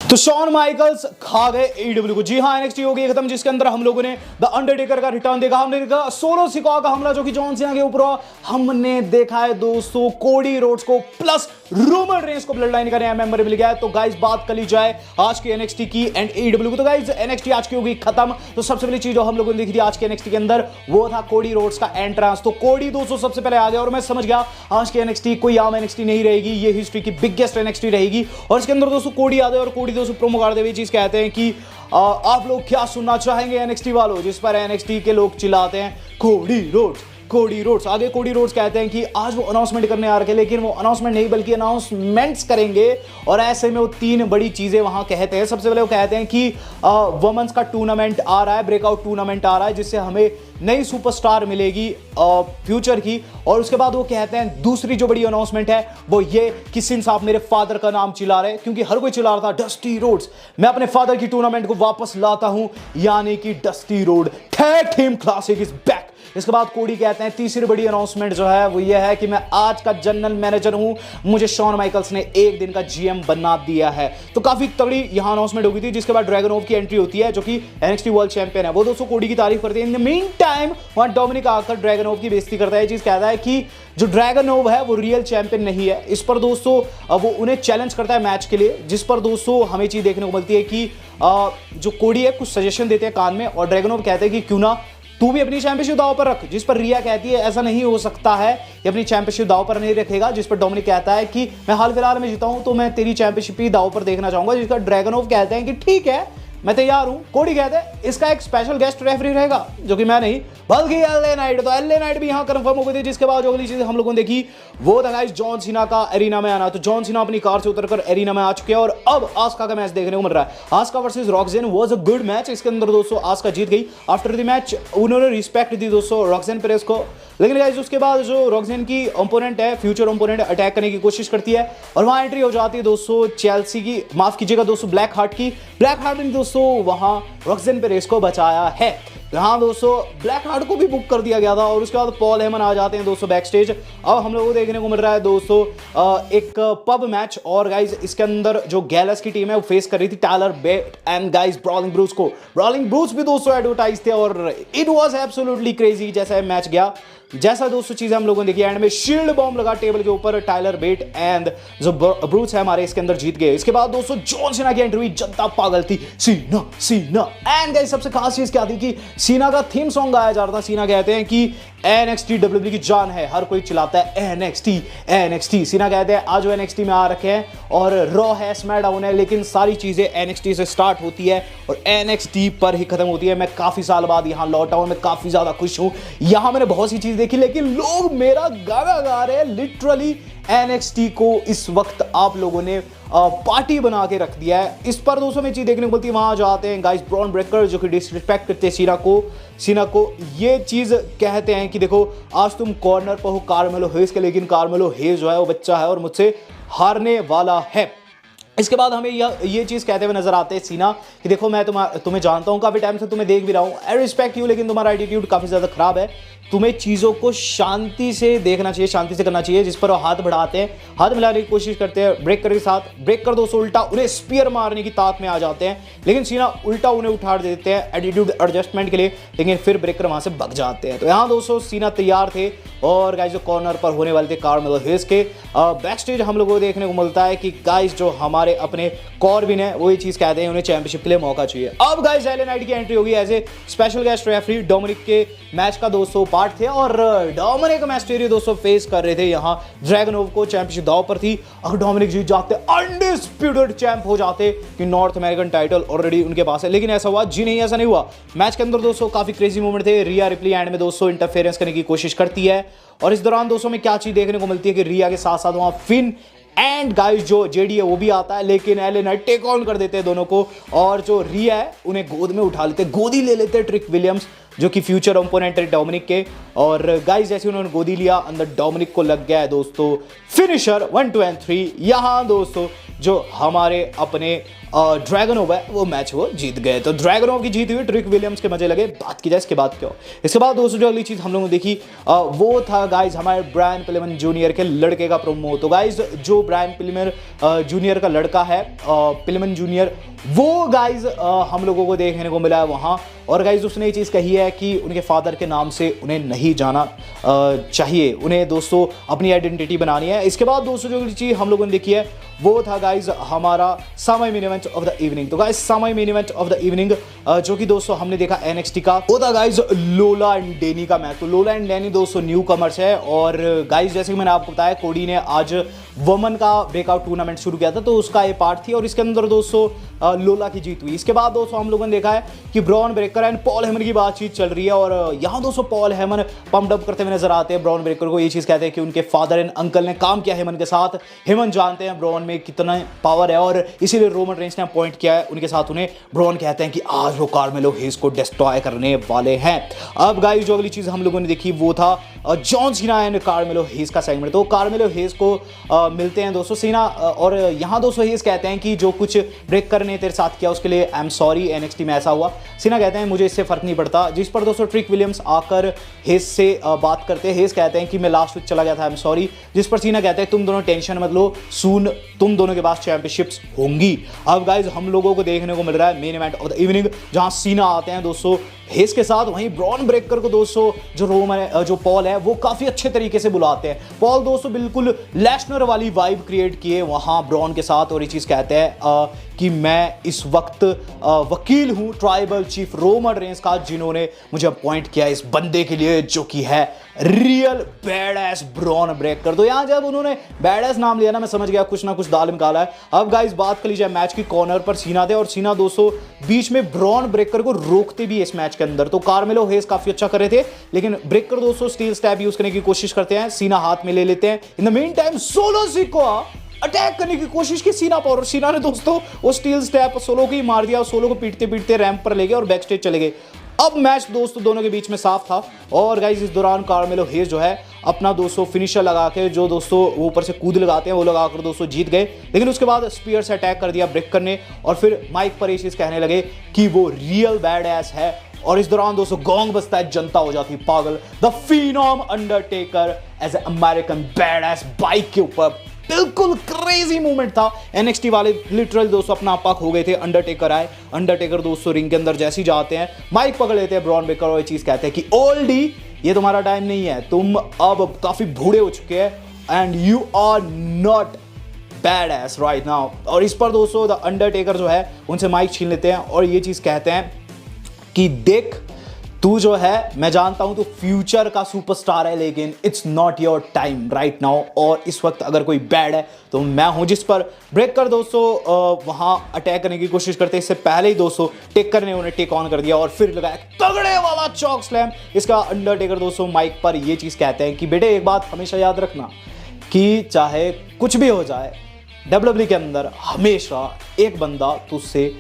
तो Shawn Michaels खा गए एडब्ल्यू को। जी हाँ, एनएक्सटी हो गई खत्म, जिसके अंदर हम लोगों ने द अंडरटेकर का रिटर्न देखा, हमने देखा सोलो सिकॉ का हमला जो कि जॉन सीना के ऊपर, हमने देखा है दोस्तों कोडी रोड्स को प्लस रोमन रेंस को ब्लड लाइन का नया मेंबर मिल गया है। तो गाइस बात कर ली जाए आज की एनएक्सटी की एंड एडब्ल्यू की, तो गाइस एनएक्सटी आज की हो गई खत्म। तो सबसे पहली चीज जो हम लोगों ने देखी थी आज के एनएक्सटी के अंदर वो था कोडी रोड्स का एंट्रेंस। तो कोडी दोस्तों सबसे पहले आ गया और मैं समझ गया आज की एनएक्सटी कोई आम एनएक्सटी नहीं रहेगी, ये हिस्ट्री की बिगेस्ट एनएक्सटी रहेगी। और इसके अंदर दोस्तों कोडी आ गए और कोडी दोस्तों प्रोमो करते हुए चीज कहते हैं कि आप लोग क्या सुनना चाहेंगे एनएक्सटी वालों, जिस पर एनएक्सटी के लोग चिल्लाते हैं कोडी रोड्स कोडी रोड्स। आगे कोडी रोड्स कहते हैं कि आज वो अनाउंसमेंट करने आ रखे, लेकिन वो अनाउंसमेंट नहीं बल्कि अनाउंसमेंट्स करेंगे। और ऐसे में वो तीन बड़ी चीजें वहां कहते हैं। सबसे पहले वो कहते हैं कि वुमेन्स का टूर्नामेंट आ रहा है, ब्रेकआउट टूर्नामेंट आ रहा है, जिससे हमें नई सुपरस्टार मिलेगी फ्यूचर की। और उसके बाद वो कहते हैं दूसरी जो बड़ी अनाउंसमेंट है वो ये कि सिंस आप मेरे फादर का नाम चिल्ला रहे, क्योंकि हर कोई चिल्ला रहा था डस्टी रोड्स, मैं अपने फादर की टूर्नामेंट को वापस लाता हूं, यानी कि dusty road tag team classic is back. इसके बाद कोडी कहते हैं तीसरी बड़ी अनाउंसमेंट जो है वो ये है कि मैं आज का जनरल मैनेजर हूं, मुझे शॉन माइकल्स ने एक दिन का जीएम बना दिया है। तो काफी तगड़ी यहां अनाउंसमेंट हो गई थी, जिसके बाद ड्रैगनोव की एंट्री होती है जो कि एनएक्सटी वर्ल्ड चैंपियन है। वो दोस्तों कोडी की तारीफ करते हैं। इन द मीन टाइम वहां डोमिनिक आकर ड्रैगनोव की बेइज्जती करता है, चीज कहता है कि जो ड्रैगनोव है वो रियल चैंपियन नहीं है। इस पर दोस्तों वो उन्हें चैलेंज करता है मैच के लिए, जिस पर दोस्तों हमें चीज देखने को मिलती है कि जो कोडी है कुछ सजेशन देते हैं कान में, और ड्रैगनोव कहते हैं कि क्यों ना तू भी अपनी चैंपियनशिप दांव पर रख। जिस पर रिया कहती है ऐसा नहीं हो सकता है, ये अपनी चैंपियनशिप दांव पर नहीं रखेगा। जिस पर डोमिनिक कहता है कि मैं हाल फिलहाल में जीता हूं तो मैं तेरी चैंपियनशिप ही दांव पर देखना चाहूंगा। जिसका ड्रैगनोव कहते हैं कि ठीक है मैं तैयार हूं। कोडी कहते हैं इसका एक स्पेशल गेस्ट रेफरी रहेगा, जो कि मैं नहीं बल्कि एलए नाइट। तो एलए नाइट भी यहां कंफर्म हो गई थी। जिसके बाद जो अगली चीज हम लोगों ने देखी वो था गाइस जॉन सीना का एरिना में आना। तो जॉन सीना अपनी कार से उतरकर एरिना में आ चुके हैं और अब आस्का का मैच देखने को मिल रहा है। Asuka versus Roxanne was a good match. इसके अंदर दोस्तों आस्का जीत गई। आफ्टर द मैच उन्होंने रिस्पेक्ट दी दोस्तों रॉक्सेन पेरेस को, लेकिन गाइस उसके बाद जो रॉक्सेन की ओपोनेंट है, फ्यूचर ओपोनेंट, अटैक करने की कोशिश करती है और वहां एंट्री हो जाती है दोस्तों चेल्सी की, माफ कीजिएगा दोस्तों ब्लैक हार्ट की। ब्लैक हार्ट ने दोस्तों वहां रॉक्सेन पेरेस को बचाया है। यहाँ दोस्तों ब्लैक हार्ट को भी बुक कर दिया गया था और उसके बाद पॉल हेमन आ जाते हैं दोस्तों बैक स्टेज। अब हम लोगों को देखने को मिल रहा है दोस्तों एक पब मैच। और गाइज इसके अंदर जो गैलस की टीम है वो फेस कर रही थी Tyler Bate and guys brawling brutes को। ब्रॉलिंग ब्रूस भी दोस्तों एडवर्टाइज थे और इट वाज एब्सोल्युटली क्रेजी जैसा मैच गया। जैसा दोस्तों चीजें हम लोगों ने देखी, एंड में शील्ड बॉम्ब लगा टेबल के ऊपर, टायलर बेट एंड जो ब्रूस है हमारे इसके अंदर जीत गए। इसके बाद दोस्तों जॉन सीना की एंट्री हुई, जनता पागल थी, सीना सीना। एंड गाइस सबसे खास चीज क्या थी कि सीना का थीम सॉन्ग गाया जा रहा था। सीना कहते हैं कि एनएक्सटी डब्ल्यूडब्ल्यूई की जान है, हर कोई चिल्लाता है एनएक्सटी एनएक्सटी। सीना कहते हैं आज वो एनएक्सटी में आ रखे हैं और रॉ है, स्मैकडाउन है, लेकिन सारी चीजें एनएक्सटी से स्टार्ट होती है और एनएक्सटी पर ही खत्म होती है। मैं काफी साल बाद यहां लौटा हूं, मैं काफी ज्यादा खुश हूं। यहां मैंने बहुत सी चीज देखी, लेकिन लोग मेरा गाना गा रहे हैं लिटरली। एनएक्सटी को इस वक्त आप लोगों ने पार्टी बना के रख दिया है। इस पर दोस्तों में चीज देखने को मिलती है, वहां जाते हैं गाइस ब्रॉन ब्रेकर जो कि डिसरिस्पेक्ट करते हैं सीना को ये चीज कहते हैं कि देखो आज तुम कॉर्नर पर हो कार्मेलो हेज के, लेकिन कार्मेलो हेज जो है वो बच्चा है और मुझसे हारने वाला है। इसके बाद हमें ये चीज कहते हुए नजर आते हैं सीना कि देखो मैं तुम्हें जानता हूं, काफी टाइम से तुम्हें देख भी रहा हूं, आई रिस्पेक्ट यू, लेकिन तुम्हारा एटीट्यूड काफी ज्यादा खराब है। तुम्हें चीजों को शांति से देखना चाहिए, शांति से करना चाहिए। जिस पर वो हाथ बढ़ाते हैं, हाथ मिलाने की कोशिश करते हैं ब्रेकर के साथ। ब्रेकर दोस्तों उल्टा उन्हें स्पीयर मारने की ताक में आ जाते हैं, लेकिन सीना उल्टा उन्हें उठा देते हैं एटीट्यूड एडजस्टमेंट के लिए, लेकिन फिर ब्रेकर वहां से भाग जाते हैं। तो यहाँ दोस्तों सीना तैयार थे और गाइस जो कॉर्नर पर होने वाले थे कार्मेलो हेज के बैक स्टेज हम लोगों को देखने को मिलता है कि गाइस जो हमारे अपने कॉर्बिन है वो ये चीज कहते हैं उन्हें चैंपियनशिप के लिए मौका चाहिए। अब गाइस एलए नाइट की एंट्री होगी as a special guest referee. Dominik के मैच का दोस्तों पार्ट थे और डोमिनिक मिस्टीरियो दोस्तों फेस कर रहे थे यहां ड्रैगनोव को। चैंपियनशिप दांव पर थी, अगर डोमिनिक जीत जाते अनडिस्प्यूटेड चैंप हो जाते कि नॉर्थ अमेरिकन टाइटल ऑलरेडी उनके पास है, लेकिन ऐसा हुआ जी नहीं, ऐसा नहीं हुआ। मैच के अंदर दोस्तों काफी क्रेजी मोमेंट थे। रिया रिप्ली एंड में दोस्तों इंटरफेरेंस करने की कोशिश करती है और इस दौरान दोस्तों में क्या चीज देखने को मिलती है कि रिया के साथ साथ वहां फिन एंड गाइस जो जेडी है वो भी आता है, लेकिन एलए नाइट टेक ऑन कर देते हैं दोनों को और जो रिया है उन्हें गोद में उठा लेते, गोदी ले लेते ट्रिक विलियम्स जो कि फ्यूचर ओपोनेंट है डोमिनिक के। और गाइस जैसे उन्होंने गोदी लिया, अंदर डोमिनिक को लग गया है दोस्तों फिनिशर 1 2 3। यहां दोस्तों जो हमारे अपने ड्रैगनोव है वो मैच वो जीत गए। तो ड्रैगनोव की जीत हुई, ट्रिक विलियम्स के मजे लगे। बात की जाए इसके बाद क्या हो, इसके बाद दोस्तों जो अगली चीज़ हम लोगों ने देखी वो था गाइज हमारे ब्रायन पिलमन जूनियर के लड़के का प्रोमो। तो गाइज जो ब्रायन पिलमन जूनियर का लड़का है पिलमन जूनियर, वो गाइज हम लोगों को देखने को मिला है वहाँ। और गाइज उसने ये चीज़ कही है कि उनके फादर के नाम से उन्हें नहीं जाना चाहिए, उन्हें दोस्तों अपनी आइडेंटिटी बनानी है। इसके बाद दोस्तों जो चीज़ हम लोगों ने देखी है वो था गाइज हमारा समय main event of the evening. तो गाइज समय main event of the evening जो कि दोस्तों हमने देखा NXT का, वो था गाइज लोला एंड डेनी का मैच। तो लोला एंड डेनी दोस्तों न्यू कमर्स है और गाइज जैसे कि मैंने आपको बताया कोडी ने आज वुमेन का ब्रेकआउट टूर्नामेंट शुरू किया था, तो उसका ये पार्ट थी और इसके अंदर दोस्तों लोला की जीत हुई। इसके बाद दोस्तों हम लोगों ने देखा है कि Bron Breakker and Paul Heyman की बातचीत चल रही है और यहाँ दोस्तों पॉल हेमन पंप अप करते हुए नजर आते हैं ब्रॉन ब्रेकर को। ये चीज़ कहते हैं कि उनके फादर एंड अंकल ने काम किया हेमन के साथ, हेमन जानते हैं ब्रॉन में कितना पावर है और इसीलिए रोमन रेंज ने अपॉइंट किया है उनके साथ उन्हें। ब्रॉन कहते हैं कि आज वो कार्मेलो हेज को डिस्ट्रॉय करने वाले हैं। अब गाइस जो अगली चीज़ हम लोगों ने देखी वो था जॉन सीना एंड कार्मेलो हेज का सेगमेंट। तो कार्मेलो हेज को मिलते हैं दोस्तों सीना और यहाँ दोस्तों हेज कहते हैं कि जो कुछ ब्रेकर ने तेरे साथ किया उसके लिए आई एम सॉरी, NXT में ऐसा हुआ। सीना कहते हैं मुझे इससे फर्क नहीं पड़ता, जिस पर दोस्तों ट्रिक विलियम्स आकर हेज से बात करते हैं। हेज कहते हैं कि मैं लास्ट वीक चला गया था, आई एम सॉरी, जिस पर सीना कहते हैं तुम दोनों टेंशन मत लो, सून तुम दोनों के पास चैंपियनशिप्स होंगी। अब गाइज हम लोगों को देखने को मिल रहा है main event of the evening जहां सीना आते हैं दोस्तों हेज के साथ। वहीं ब्रॉन ब्रेकर को दोस्तों जो पॉल है वो काफी अच्छे तरीके से बुलाते हैं। पॉल दोस्तों बिल्कुल लेसनर वाली वाइब क्रिएट किए वहां ब्रॉन के साथ और ये चीज कहते हैं कि मैं इस वक्त वकील हूं ट्राइबल चीफ रोमन रेंज का, जिन्होंने मुझे अपॉइंट किया इस बंदे के लिए जो कि है रियल बैडएस ब्रॉन ब्रेकर। तो यहां जब उन्होंने बैडएस नाम लिया ना मैं समझ गया कुछ ना कुछ दाल निकाला है। अब गाइस बात कर लीजिए मैच की, कॉर्नर पर सीना थे और सीना दोस्तों बीच में ब्रॉन ब्रेकर को रोकते भी इस मैच के अंदर। तो कार्मेलो हेज काफी अच्छा कर रहे थे लेकिन ब्रेकर दोस्तों स्टील स्टैब यूज करने की कोशिश करते हैं, सीना हाथ में ले लेते हैं। In the mean time solo Sikoa attack करने की कोशिश की सीना पर और सीना ने दोस्तों वो स्टील स्टैप सोलो को ही मार दिया और सोलो को पीटते पीटते रैंप पर ले गए और बैक स्टेज चले गए। अब मैच दोस्तों दोनों के बीच में साफ था और गाइस इस दौरान कार्मेलो हेज जो है अपना दोस्तों फिनिशर लगा के जो दोस्तों वो ऊपर से कूद लगाते हैं वो लगाकर दोस्तों जीत गए। लेकिन उसके बाद स्पीयर से अटैक कर दिया ब्रेकर ने और फिर माइक पर ये चीज कहने लगे कि वो रियल बैड एस है और इस दौरान दोस्तों गोंग बजता है, जनता हो जाती पागल। The Phenom Undertaker as a American badass bike के ऊपर, बिल्कुल क्रेजी मूवमेंट था। NXT वाले लिटरल दोस्तों अपना आपा खो गए थे। अंडरटेकर आए, अंडरटेकर दोस्तों रिंग के अंदर जैसे ही जाते हैं माइक पकड़ लेते हैं ब्रॉन ब्रेकर और ये चीज कहते हैं कि ओल्डी ये तुम्हारा टाइम नहीं है, तुम अब काफी बूढ़े हो चुके हैं and you are not bad ass right now. और इस पर दोस्तों द अंडरटेकर जो है उनसे माइक छीन लेते हैं और ये चीज कहते हैं कि देख तू जो है मैं जानता हूं तू फ्यूचर का सुपरस्टार है लेकिन it's not your time right now और इस वक्त अगर कोई बैड है तो मैं हूं। जिस पर ब्रेकर दोस्तों वहां अटैक करने की कोशिश करते हैं, इससे पहले ही दोस्तों टेकर ने उन्हें टेक ऑन कर दिया और फिर लगाया तगड़े वाला चॉक स्लैम। इसका अंडरटेकर दोस्तों माइक पर ये चीज कहते हैं कि बेटे एक बात हमेशा याद रखना कि चाहे कुछ भी हो जाए WWE के अंदर हमेशा एक बंदा तुझसे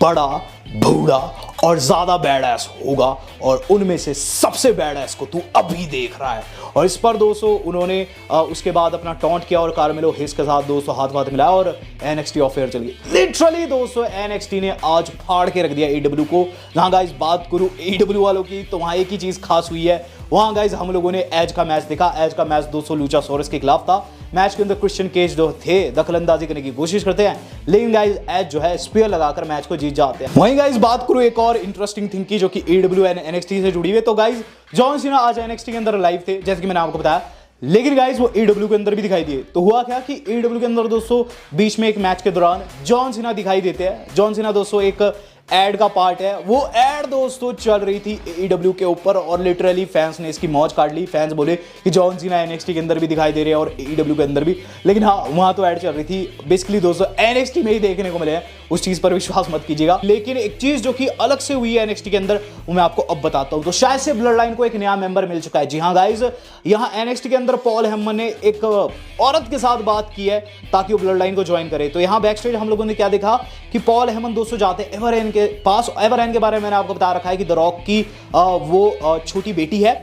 बड़ा बूढ़ा और ज्यादा बैडएस होगा और उनमें से सबसे बैडएस को तू अभी देख रहा है। और इस पर दोस्तों उन्होंने उसके बाद अपना टॉन्ट किया और कार्मेलो हेज के साथ दोस्तों हाथ मिलाया और NXT ऑफ एयर चल गई। लिटरली दोस्तों NXT ने आज फाड़ के रख दिया AEW को। जहां गाइस बात करूं AEW वालों की तो वहां एक ही चीज खास हुई है, वहां गाइस हम लोगों ने एज का मैच देखा। एज का मैच दोस्तों लूचासोरस के खिलाफ था। मैच के अंदर क्रिश्चियन केज जो थे दखलंदाजी करने की कोशिश करते हैं लेकिन गाइस एज जो है स्पीयर लगाकर मैच को जीत जाते हैं। वहीं गाइस बात करूं एक और इंटरेस्टिंग थिंग की जो कि AEW एंड NXT से जुड़ी हुई है। तो गाइस जॉन सीना आज NXT के अंदर लाइव थे जैसे कि मैंने आपको बताया, लेकिन गाइस वो AEW के अंदर भी दिखाई दिए। तो हुआ क्या कि AEW के अंदर दोस्तों बीच में एक मैच के दौरान जॉन सीना दिखाई देते हैं। जॉन सीना दोस्तों एक एड का पार्ट है, वो एड दोस्तों चल रही थी AEW के ऊपर और लिटरली फैंस ने इसकी मौज काट ली। फैंस बोले कि जॉन सीना NXT के अंदर भी दिखाई दे रहे हैं और AEW के अंदर भी, लेकिन हाँ वहां तो एड चल रही थी। बेसिकली दोस्तों NXT में ही देखने को मिले हैं, उस चीज पर विश्वास मत कीजिएगा। लेकिन एक चीज जो कि अलग से हुई है NXT के अंदर वो मैं आपको अब बताता हूं। तो शायद से ब्लड लाइन को एक नया मेंबर मिल चुका है। जी हाँ गाइज, यहाँ NXT के अंदर पॉल हेमन ने एक औरत के साथ बात की है ताकि वो ब्लड लाइन को ज्वाइन करे। तो यहाँ बैक स्टेज हम लोगों ने क्या देखा कि पॉल हेमन दोस्तों जाते हैं एवरहैन के पास। एवरहैन के बारे में मैंने आपको बता रखा है कि द रॉक की वो छोटी बेटी है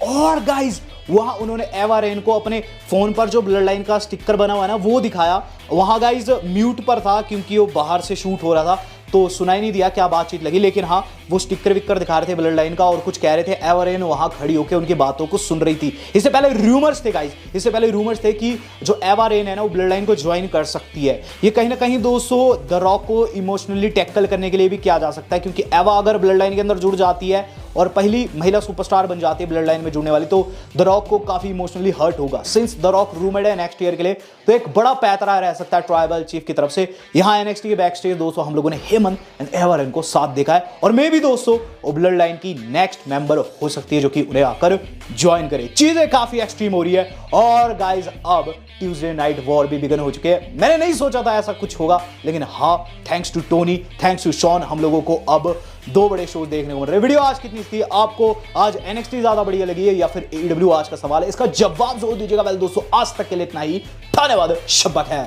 और गाइज वहां उन्होंने एवा रेन को अपने फोन पर जो ब्लड लाइन का स्टिकर बना हुआ है ना वो दिखाया। वहां गाइज म्यूट पर था क्योंकि वो बाहर से शूट हो रहा था तो सुनाई नहीं दिया क्या बातचीत लगी, लेकिन हाँ वो स्टिकर विक्कर दिखा रहे थे ब्लड लाइन का और कुछ कह रहे थे। एवा रेन वहां खड़ी होकर उनकी बातों को सुन रही थी। इससे पहले रूमर्स थे गाइस, इससे पहले रूमर्स थे कि जो एवा रेन है ना वो ब्लड लाइन को ज्वाइन कर सकती है। ये कहीं ना कहीं दोस्तों द रॉक को इमोशनली टैकल करने के लिए भी किया जा सकता है, क्योंकि एवा अगर ब्लड लाइन के अंदर जुड़ जाती है और पहली महिला सुपरस्टार बन जाती है ब्लड लाइन में जुड़ने वाली, तो द रॉक को काफी इमोशनली हर्ट होगा। सिंस द रॉक रूममेट है नेक्स्ट ईयर के लिए, तो एक बड़ा पैतरा रह सकता है ट्राइबल चीफ की तरफ से। यहाँ एनएक्सटी के बैक स्टेज दोस्तों हम लोगों ने हेमंत एंड एवा रेन को साथ देखा है और मे भी दोस्तों वो ब्लड लाइन की नेक्स्ट मेंबर हो सकती है जो कि उन्हें आकर ज्वाइन करे। चीजें काफी एक्सट्रीम हो रही है और गाइज अब ट्यूसडे नाइट वॉर भी बिगन हो चुके हैं। मैंने नहीं सोचा था ऐसा कुछ होगा, लेकिन हाँ thanks to Tony, thanks to Shawn, हम लोगों को अब 2 बड़े शोज देखने को मिल रहे हैं। वीडियो आज कितनी थी, आपको आज एनएक्सटी ज्यादा बढ़िया लगी है या फिर एडब्ल्यू? आज का सवाल है, इसका जवाब जरूर दीजिएगा। वेल दोस्तों आज तक के लिए इतना ही, धन्यवाद, शब्बा खैर।